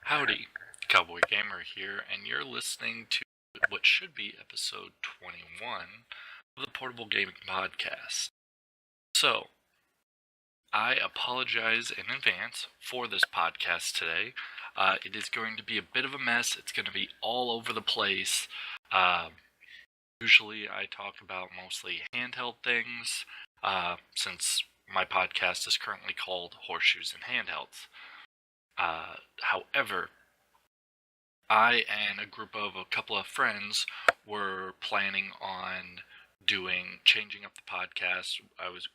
Howdy, Cowboy Gamer here, and you're listening to what should be episode 21 of the Portable Gaming Podcast. So, I apologize in advance for this podcast today. It is going to be a bit of a mess. It's going to be all over the place. Usually I talk about mostly handheld things, since my podcast is currently called Horseshoes and Handhelds. However, I and a group of a couple of friends were planning on changing up the podcast.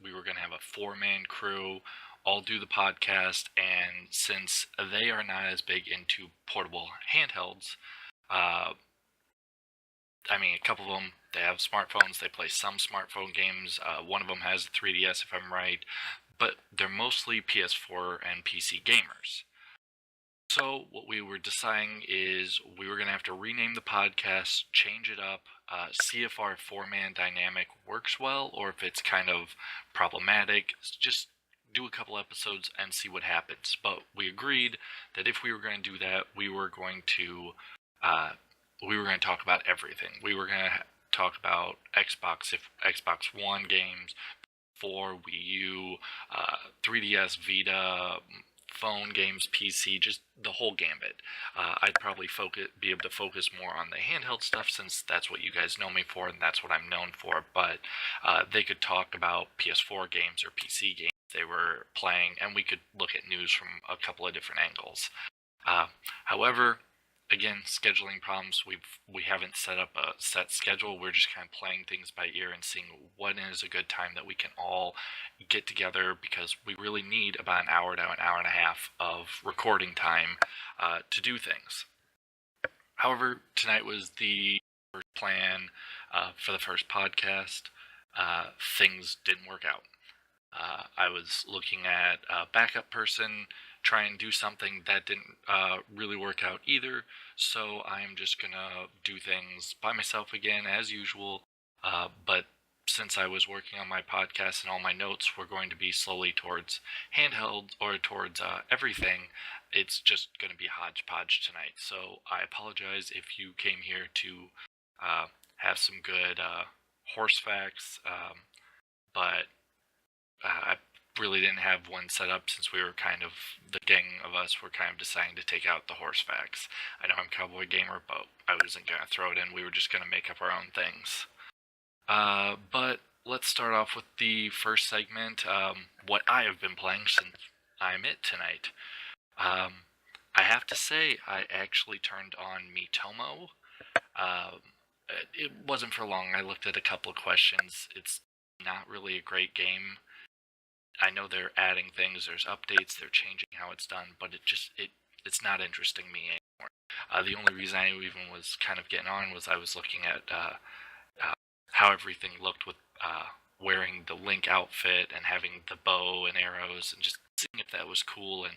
We were going to have a 4-man crew all do the podcast, and since they are not as big into portable handhelds, uh, a couple of them, they have smartphones, they play some smartphone games. One of them has a 3DS, if I'm right, but they're mostly PS4 and PC gamers. So what we were deciding is we were going to have to rename the podcast, change it up, see if our 4-man dynamic works well or if it's kind of problematic. Just do a couple episodes and see what happens. But we agreed that if we were going to do that, we were going to talk about everything. We were going to talk about Xbox One games, 4, Wii U, 3DS, Vita, phone games, PC, just the whole gambit. I'd probably be able to focus more on the handheld stuff since that's what you guys know me for and that's what I'm known for, but they could talk about PS4 games or PC games they were playing, and we could look at news from a couple of different angles. However, again, scheduling problems. We haven't set up a set schedule. We're just kind of playing things by ear and seeing when is a good time that we can all get together, because we really need about an hour to an hour and a half of recording time to do things. However, tonight was the first plan for the first podcast. Things didn't work out. I was looking at a backup person, try and do something that didn't really work out either, so I'm just gonna do things by myself again as usual, but since I was working on my podcast and all my notes were going to be slowly towards handheld or towards everything, it's just going to be hodgepodge tonight. So I apologize if you came here to have some good horse facts, but I really didn't have one set up since we were the gang of us were kind of deciding to take out the horse facts. I know I'm Cowboy Gamer, but I wasn't going to throw it in. We were just going to make up our own things. But let's start off with the first segment, what I have been playing since I'm it tonight. I have to say, I actually turned on Miitomo. It wasn't for long. I looked at a couple of questions. It's not really a great game. I know they're adding things, there's updates, they're changing how it's done, but it's not interesting me anymore. The only reason I even was kind of getting on was I was looking at how everything looked with wearing the Link outfit and having the bow and arrows, and just seeing if that was cool, and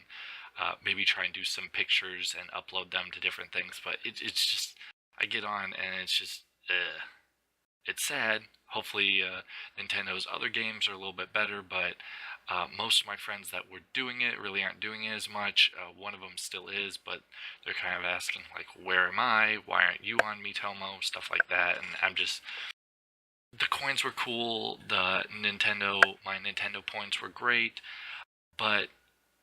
maybe try and do some pictures and upload them to different things. But it's just, I get on and it's just, it's sad. Hopefully Nintendo's other games are a little bit better, but most of my friends that were doing it really aren't doing it as much. One of them still is, but they're kind of asking, like, where am I? Why aren't you on Miitomo? Stuff like that. And I'm just, the coins were cool, my Nintendo points were great, but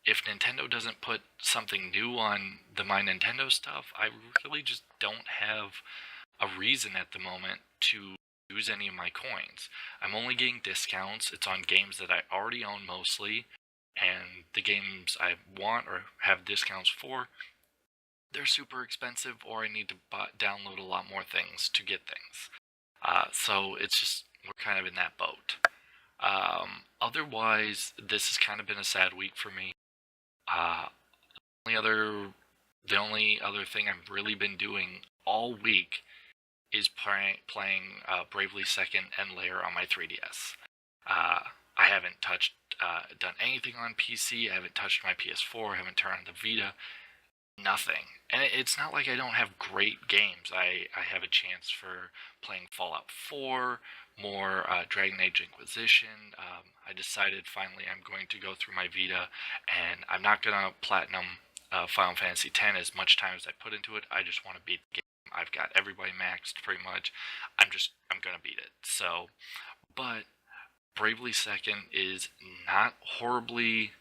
if Nintendo doesn't put something new on the My Nintendo stuff, I really just don't have a reason at the moment to use any of my coins. I'm only getting discounts. It's on games that I already own mostly, and the games I want or have discounts for, they're super expensive, or I need to download a lot more things to get things. So it's just, we're kind of in that boat. Otherwise, this has kind of been a sad week for me. The only other thing I've really been doing all week is playing Bravely Second and Lair on my 3DS. I haven't done anything on PC. I haven't touched my PS4. I haven't turned on the Vita. Nothing. And it's not like I don't have great games. I have a chance for playing Fallout 4, more Dragon Age Inquisition. I decided finally I'm going to go through my Vita, and I'm not going to platinum Final Fantasy X, as much time as I put into it, I just want to beat the game. I've got everybody maxed pretty much. I'm gonna beat it. So, but Bravely Second is not horribly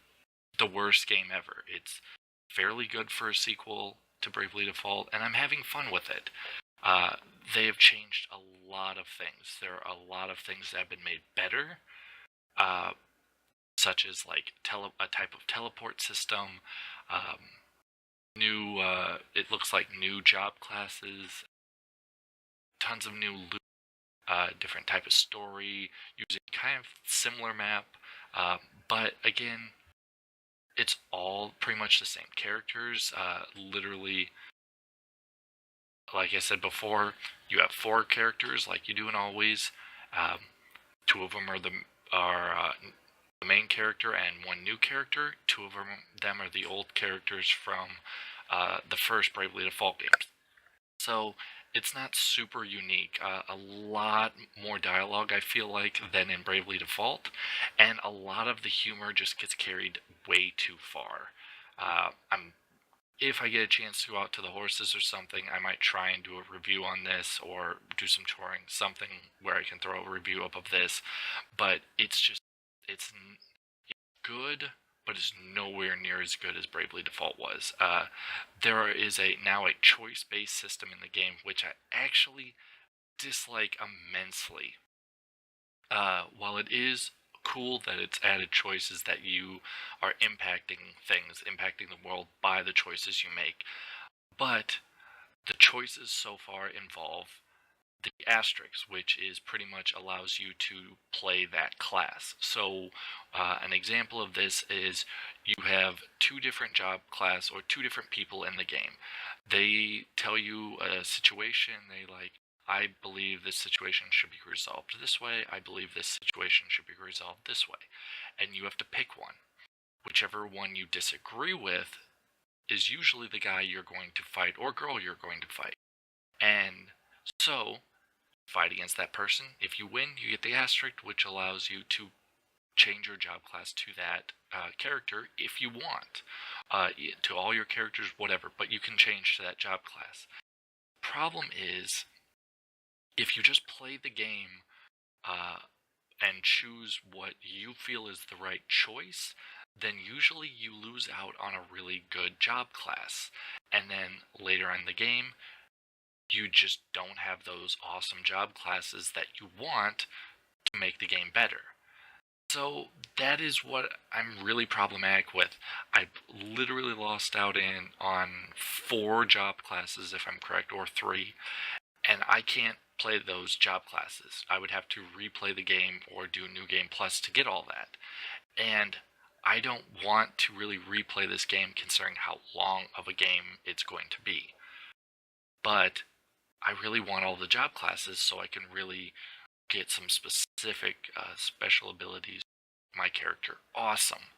the worst game ever. It's fairly good for a sequel to Bravely Default, and I'm having fun with it. Uh, they have changed a lot of things. There are a lot of things that have been made better, uh, such as like a type of teleport system, um, new. It looks like new job classes, tons of new loot, different type of story, using kind of similar map, but again, it's all pretty much the same characters. Literally, like I said before, you have 4 characters like you do in Always. Um, 2 of them are the main character and 1 new character. 2 of them are the old characters from the first Bravely Default games. So it's not super unique. A lot more dialogue, I feel like, than in Bravely Default, and a lot of the humor just gets carried way too far. If I get a chance to go out to the horses or something, I might try and do a review on this or do some touring, something where I can throw a review up of this. But it's good, but it's nowhere near as good as Bravely Default was. There is now a choice-based system in the game, which I actually dislike immensely. While it is cool that it's added choices, that you are impacting things, impacting the world by the choices you make, but the choices so far involve the asterisk, which is pretty much allows you to play that class. So an example of this is you have 2 different job class or 2 different people in the game. They tell you a situation, I believe this situation should be resolved this way, I believe this situation should be resolved this way, and you have to pick one. Whichever one you disagree with is usually the guy you're going to fight or girl you're going to fight. And so fight against that person. If you win, you get the asterisk, which allows you to change your job class to that character if you want. To all your characters, whatever, but you can change to that job class. Problem is, if you just play the game and choose what you feel is the right choice, then usually you lose out on a really good job class. And then later in the game, you just don't have those awesome job classes that you want to make the game better. So that is what I'm really problematic with. I literally lost out on 4 job classes, if I'm correct, or 3, and I can't play those job classes. I would have to replay the game or do New Game Plus to get all that. And I don't want to really replay this game considering how long of a game it's going to be. But I really want all the job classes so I can really get some specific special abilities. My character awesome.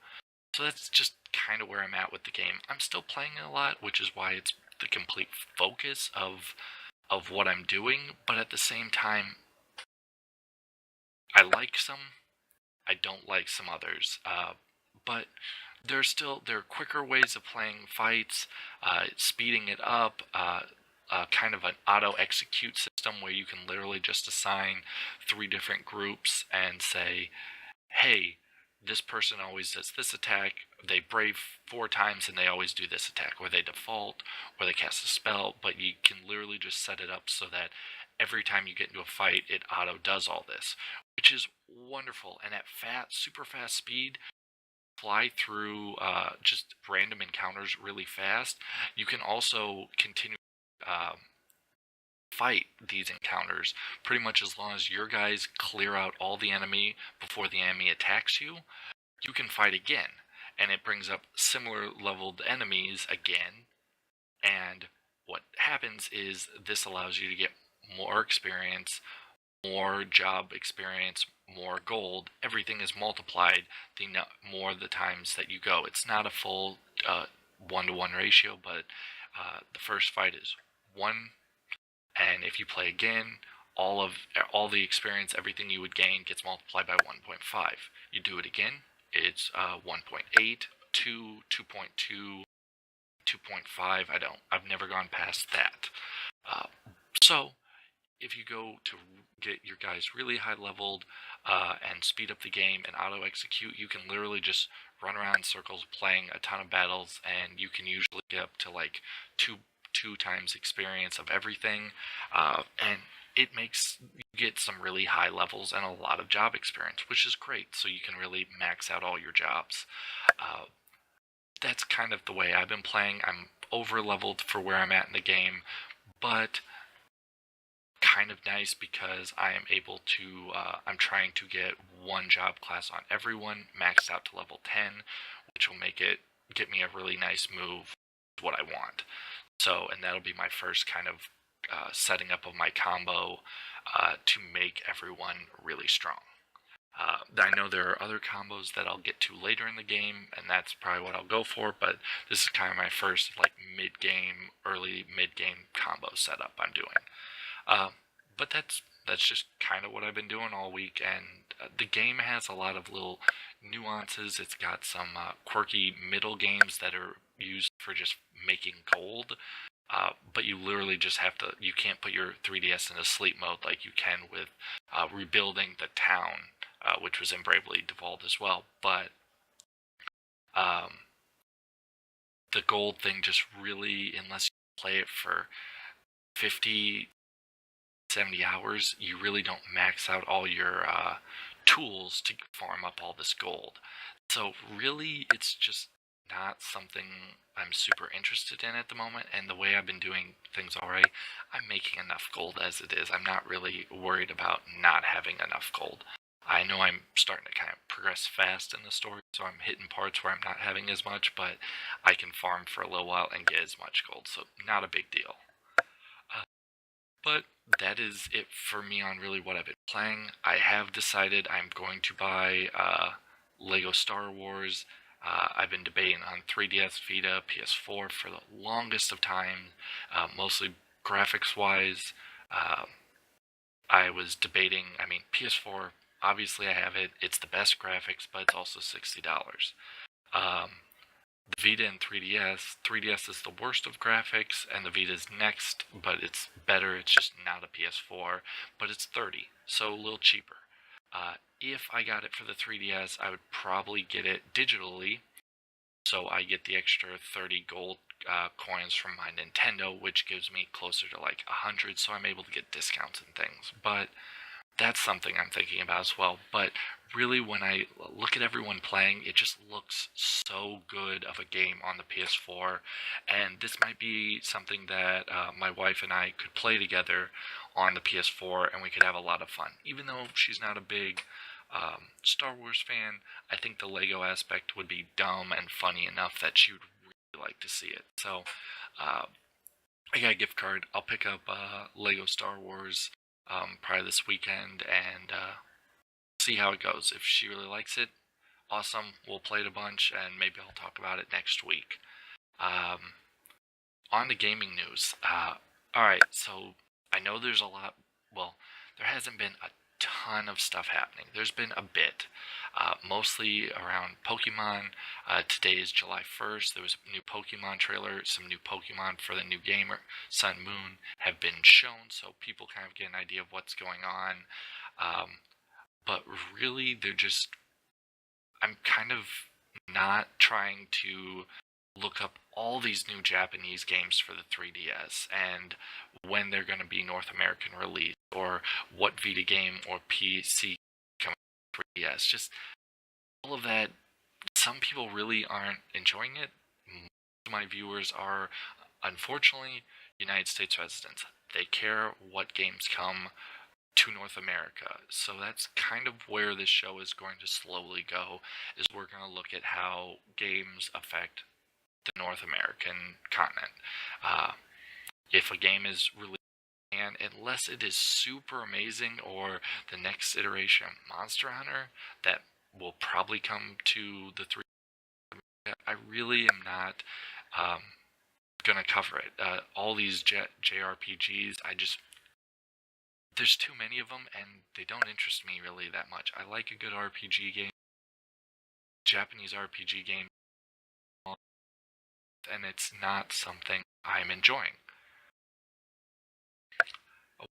So that's just kind of where I'm at with the game. I'm still playing it a lot, which is why it's the complete focus of what I'm doing, but at the same time, I like some, I don't like some others. But there are quicker ways of playing fights, speeding it up, kind of an auto-execute system where you can literally just assign 3 different groups and say, hey, this person always does this attack, they brave 4 times and they always do this attack, or they default, or they cast a spell, but you can literally just set it up so that every time you get into a fight, it auto does all this, which is wonderful. And at super fast speed, fly through just random encounters really fast. You can also continue fight these encounters pretty much as long as your guys clear out all the enemy before the enemy attacks you. You can fight again, and it brings up similar leveled enemies again. And what happens is this allows you to get more experience, more job experience, more gold. Everything is multiplied the more the times that you go. It's not a full 1-to-1 ratio, but the first fight is 1, and if you play again, all the experience, everything you would gain gets multiplied by 1.5. You do it again, it's 1.8, 2, 2.2, 2.5. I've never gone past that. Uh, so if you go to get your guys really high leveled and speed up the game and auto execute, you can literally just run around in circles playing a ton of battles, and you can usually get up to like two times experience of everything, and it makes you get some really high levels and a lot of job experience, which is great. So you can really max out all your jobs. Uh, that's kind of the way I've been playing. I'm over leveled for where I'm at in the game, but kind of nice because I am able to, I'm trying to get one job class on everyone, maxed out to level 10, which will get me a really nice move, what I want. So, and that'll be my first kind of setting up of my combo to make everyone really strong. I know there are other combos that I'll get to later in the game, and that's probably what I'll go for, but this is kind of my first like mid-game, early mid-game combo setup I'm doing. Uh, but that's just kind of what I've been doing all week, and the game has a lot of little nuances. It's got some quirky middle games that are used for just making gold, but you literally just have to, you can't put your 3DS into sleep mode like you can with rebuilding the town, which was in Bravely Default as well. But um, the gold thing just really, unless you play it for 50, 70 hours, you really don't max out all your tools to farm up all this gold. So really, it's just not something I'm super interested in at the moment, and the way I've been doing things already, I'm making enough gold as it is. I'm not really worried about not having enough gold. I know I'm starting to kind of progress fast in the story, so I'm hitting parts where I'm not having as much, but I can farm for a little while and get as much gold, so not a big deal. But that is it for me on really what I've been playing. I have decided I'm going to buy Lego Star Wars. I've been debating on 3DS, Vita, PS4 for the longest of time, mostly graphics-wise. I was debating, I mean, PS4, obviously I have it. It's the best graphics, but it's also $60. Um, the Vita and 3DS. 3DS is the worst of graphics, and the Vita is next, but it's better. It's just not a PS4, but it's $30, so a little cheaper. If I got it for the 3DS, I would probably get it digitally, so I get the extra 30 gold coins from my Nintendo, which gives me closer to like 100, so I'm able to get discounts and things. But that's something I'm thinking about as well. But really, when I look at everyone playing, it just looks so good of a game on the PS4. And this might be something that my wife and I could play together on the PS4, and we could have a lot of fun. Even though she's not a big Star Wars fan, I think the Lego aspect would be dumb and funny enough that she would really like to see it. So, I got a gift card. I'll pick up Lego Star Wars probably this weekend and see how it goes. If she really likes it, awesome. We'll play it a bunch, and maybe I'll talk about it next week. Um, on the gaming news. Alright, so I know there's a lot. Well, there hasn't been a ton of stuff happening. There's been a bit. Mostly around Pokemon. Today is July 1st. There was a new Pokemon trailer. Some new Pokemon for the new game, Sun Moon, have been shown, so people kind of get an idea of what's going on. But really, I'm kind of not trying to look up all these new Japanese games for the 3DS and when they're going to be North American release, or what Vita game or PC coming to 3DS. Just all of that. Some people really aren't enjoying it. Most of my viewers are, unfortunately, United States residents. They care what games come to North America. So that's kind of where this show is going to slowly go, is we're going to look at how games affect the North American continent. If a game is released, and unless it is super amazing, or the next iteration of Monster Hunter that will probably come to the 3, I really am not gonna cover it. All these JRPGs, there's too many of them, and they don't interest me really that much. I like a good RPG game. Japanese RPG game and it's not something I'm enjoying.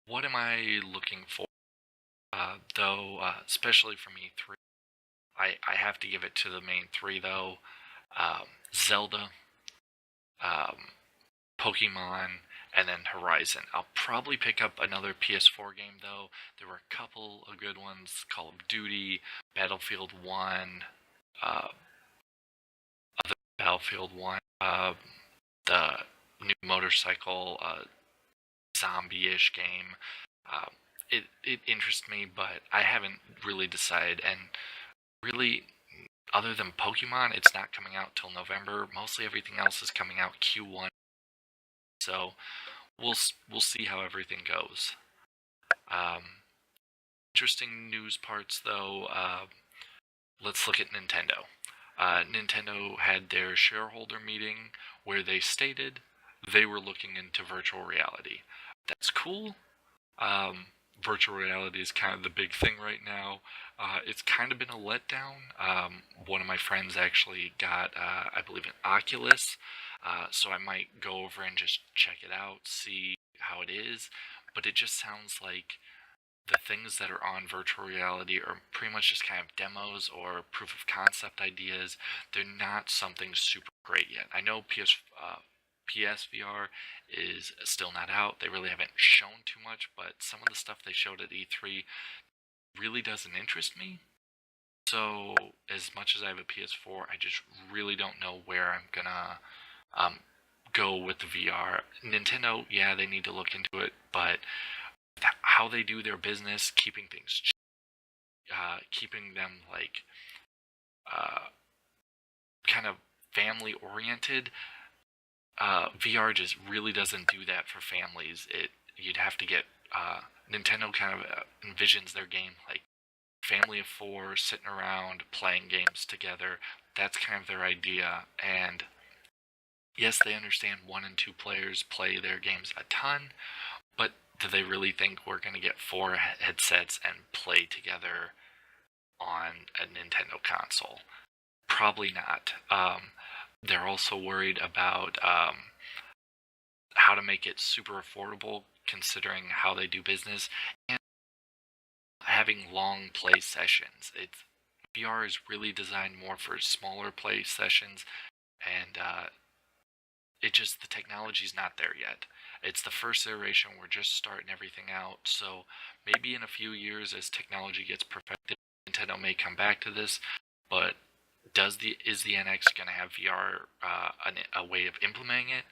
What am I looking for? Though, especially from E3, I have to give it to the main three though. Zelda, um, Pokemon, and then Horizon. I'll probably pick up another PS4 game though. There were a couple of good ones: Call of Duty, Battlefield 1, uh, other Battlefield 1, the new motorcycle zombie-ish game. Um, it interests me, but I haven't really decided. And really, other than Pokemon, it's not coming out till November. Mostly everything else is coming out Q1. So we'll see how everything goes. Um, Interesting news parts though. Let's look at Nintendo. Nintendo had their shareholder meeting where they stated they were looking into virtual reality. That's cool. Um, Virtual reality is kind of the big thing right now. It's kind of been a letdown. One of my friends actually got, I believe, an Oculus, so I might go over and just check it out, see how it is. But it just sounds like the things that are on virtual reality are pretty much just kind of demos or proof of concept ideas. They're not something super great yet. I know PSVR is still not out. They really haven't shown too much, but some of the stuff they showed at E3 really doesn't interest me. So, as much as I have a PS4, I just really don't know where I'm gonna um, go with the VR. Nintendo, yeah, they need to look into it, but how they do their business, keeping things, keeping them like uh, kind of family oriented. VR just really doesn't do that for families. You'd have to get Nintendo kind of envisions their game like family of four sitting around playing games together. That's kind of their idea. And yes, they understand one and two players play their games a ton, but do they really think we're going to get four headsets and play together on a Nintendo console? Probably not. They're also worried about how to make it super affordable considering how they do business and having long play sessions. VR is really designed more for smaller play sessions, and the technology's not there yet. It's the first iteration. We're just starting everything out, so maybe in a few years as technology gets perfected, Nintendo may come back to this. But is the NX going to have VR, a way of implementing it?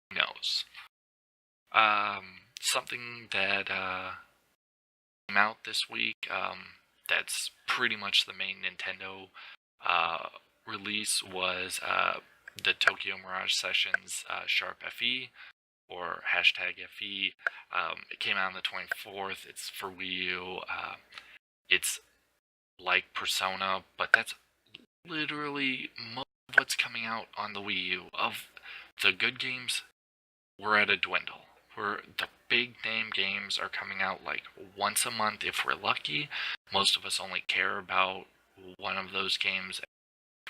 Who knows? Something that came out this week, that's pretty much the main Nintendo uh, release was the Tokyo Mirage Sessions Sharp FE, or hashtag FE. It came out on the 24th. It's for Wii U. It's like Persona, but that's literally most of what's coming out on the Wii U. Of the good games, we're at a dwindle. The big name games are coming out like once a month if we're lucky. Most of us only care about one of those games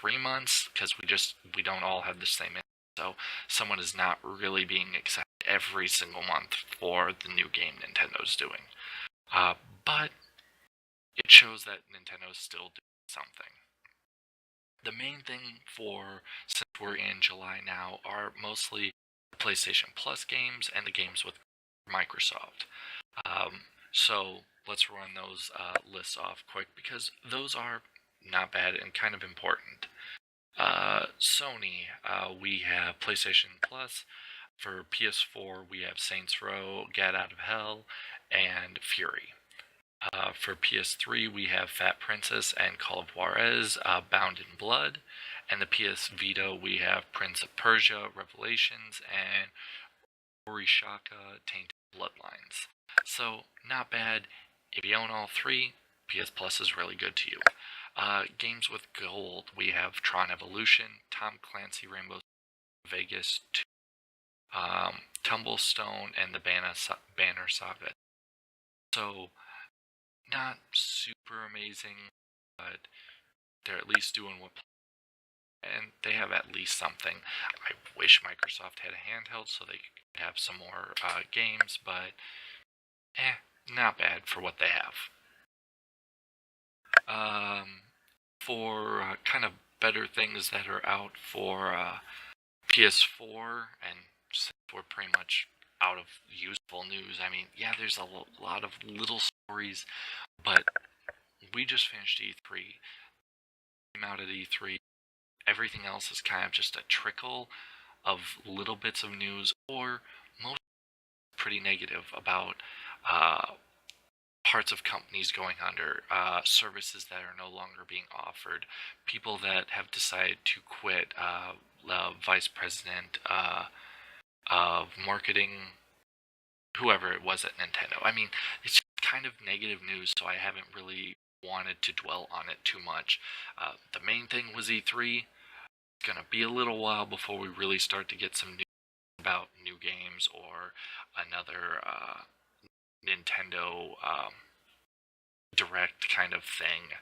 every 3 months because we don't all have the same interest. So someone is not really being excited every single month for the new game Nintendo's doing. But it shows that Nintendo's still doing something. The main thing since we're in July now, are mostly PlayStation Plus games and the games with Microsoft. So let's run those lists off quick because those are not bad and kind of important. Sony, we have PlayStation Plus. For PS4, we have Saints Row, Get Out of Hell, and Fury. For PS3, we have Fat Princess and Call of Juarez, Bound in Blood. And the PS Vita, we have Prince of Persia, Revelations, and Orishaka, Tainted Bloodlines. So, not bad. If you own all three, PS Plus is really good to you. Games with gold, we have Tron Evolution, Tom Clancy Rainbow Vegas 2, Tumblestone, and the Banner Saga. So, not super amazing, but they're at least doing what and they have at least something. I wish Microsoft had a handheld so they could have some more games, but not bad for what they have. For kind of better things that are out for PS4, and since we're pretty much out of useful news, I mean, yeah, there's a lot of little stories, but we just finished E3, came out at E3, everything else is kind of just a trickle of little bits of news, or most pretty negative about parts of companies going under, services that are no longer being offered, people that have decided to quit, the vice president of marketing, whoever it was at Nintendo. I mean, it's kind of negative news, so I haven't really wanted to dwell on it too much. The main thing was E3. It's gonna be a little while before we really start to get some news about new games or another Nintendo direct kind of thing.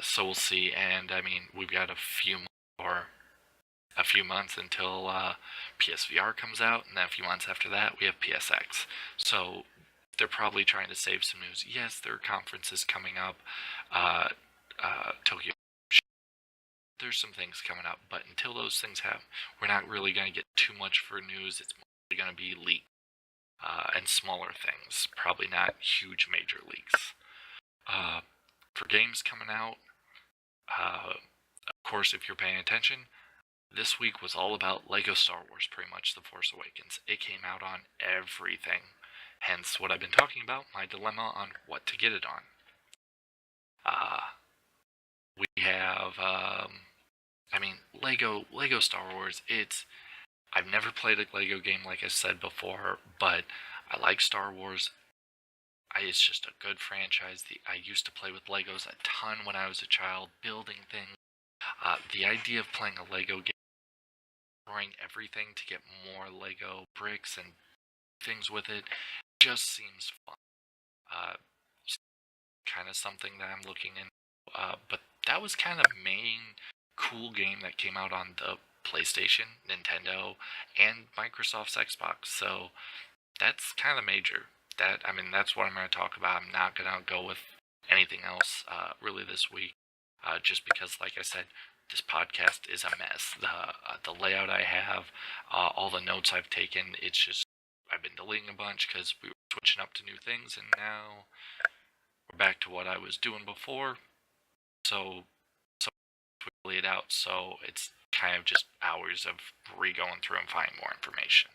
So we'll see. And I mean, we've got a few months until PSVR comes out, and then a few months after that we have PSX. So they're probably trying to save some news. Yes, there are conferences coming up. Tokyo. There's some things coming up, but until those things happen, we're not really going to get too much for news. It's mostly going to be leaks and smaller things. Probably not huge major leaks. For games coming out, of course, if you're paying attention, this week was all about Lego Star Wars, pretty much, The Force Awakens. It came out on everything. Hence what I've been talking about, my dilemma on what to get it on. We have, I mean, Lego Star Wars, I've never played a Lego game like I said before, but I like Star Wars. It's just a good franchise. I used to play with Legos a ton when I was a child, building things. The idea of playing a Lego game, destroying everything to get more Lego bricks and things with it, just seems fun. Kind of something that I'm looking in. But that was kind of the main cool game that came out on the PlayStation, Nintendo, and Microsoft's Xbox. So that's kind of major. That's what I'm going to talk about. I'm not going to go with anything else really this week, just because, like I said, this podcast is a mess. The layout I have, all the notes I've taken, it's just I've been deleting a bunch because we were switching up to new things, and now we're back to what I was doing before. So we lay it out, so it's kind of just hours of re-going through and finding more information.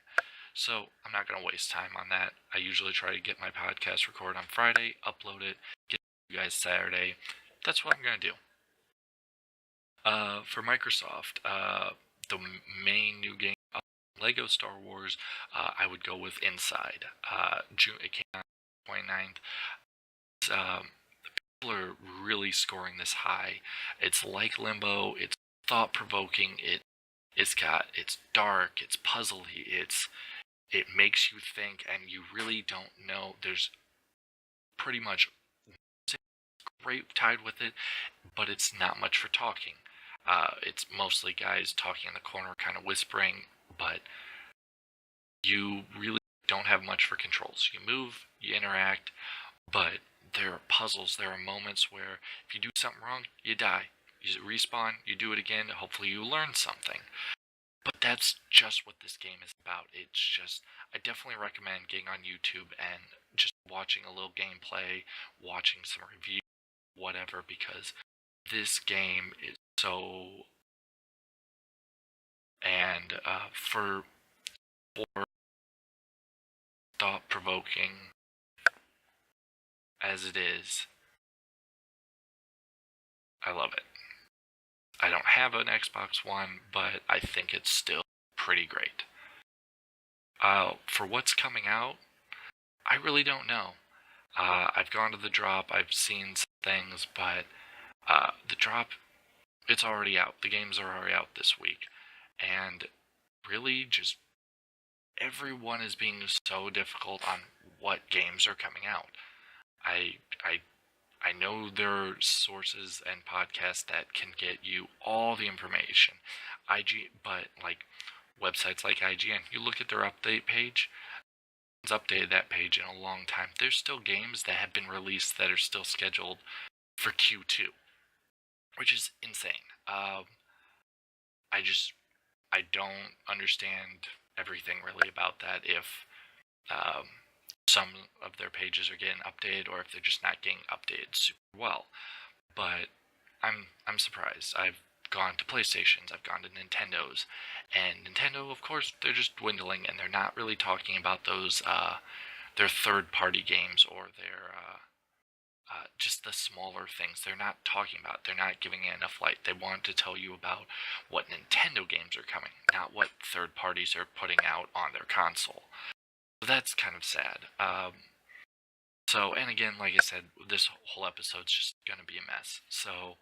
So I'm not going to waste time on that. I usually try to get my podcast recorded on Friday, upload it, get it to you guys Saturday. That's what I'm going to do. For Microsoft, the main new game, Lego Star Wars, I would go with Inside. It came out on the 29th. People are really scoring this high. It's like Limbo. It's thought-provoking. It's dark. It's puzzly. It makes you think, and you really don't know. There's pretty much great tied with it, but it's not much for talking. It's mostly guys talking in the corner, kind of whispering, but you really don't have much for controls. You move, you interact, but there are puzzles. There are moments where if you do something wrong, you die. You respawn, you do it again, hopefully you learn something. But that's just what this game is about. It's just, I definitely recommend getting on YouTube and just watching a little gameplay, watching some reviews, whatever, because this game is so, and for thought-provoking as it is, I love it. I don't have an Xbox One, but I think it's still pretty great. For what's coming out, I really don't know. I've gone to the drop, I've seen some things, but the drop, it's already out. The games are already out this week. And really just everyone is being so difficult on what games are coming out. I I know there are sources and podcasts that can get you all the information. But like websites like IGN, you look at their update page, it's updated that page in a long time. There's still games that have been released that are still scheduled for Q2, which is insane. I just I don't understand everything really about that. If um, some of their pages are getting updated, or if they're just not getting updated super well. But I'm surprised. I've gone to PlayStations, I've gone to Nintendo's, and Nintendo, of course, they're just dwindling, and they're not really talking about those their third-party games or their just the smaller things. They're not talking about. They're not giving it enough light. They want to tell you about what Nintendo games are coming, not what third parties are putting out on their console. So that's kind of sad. And again, like I said, this whole episode's just gonna be a mess. So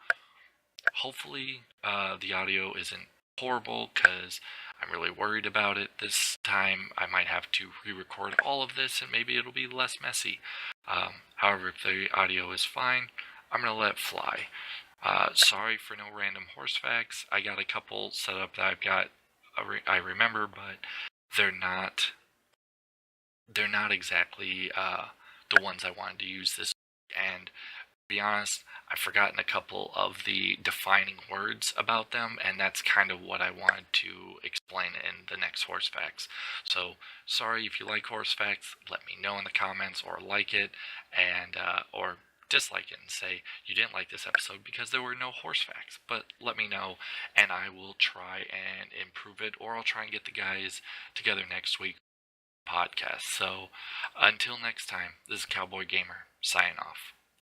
hopefully the audio isn't horrible, because I'm really worried about it this time. I might have to re-record all of this, and maybe it'll be less messy. However, if the audio is fine, I'm going to let it fly. Sorry for no random horse facts. I got a couple set up that I remember, but they're not exactly the ones I wanted to use this week. And to be honest, I've forgotten a couple of the defining words about them, and that's kind of what I wanted to explain in the next horse facts. So, sorry if you like horse facts, let me know in the comments, or like it, and or dislike it and say you didn't like this episode because there were no horse facts. But let me know, and I will try and improve it, or I'll try and get the guys together next week podcast. So, until next time, this is Cowboy Gamer signing off.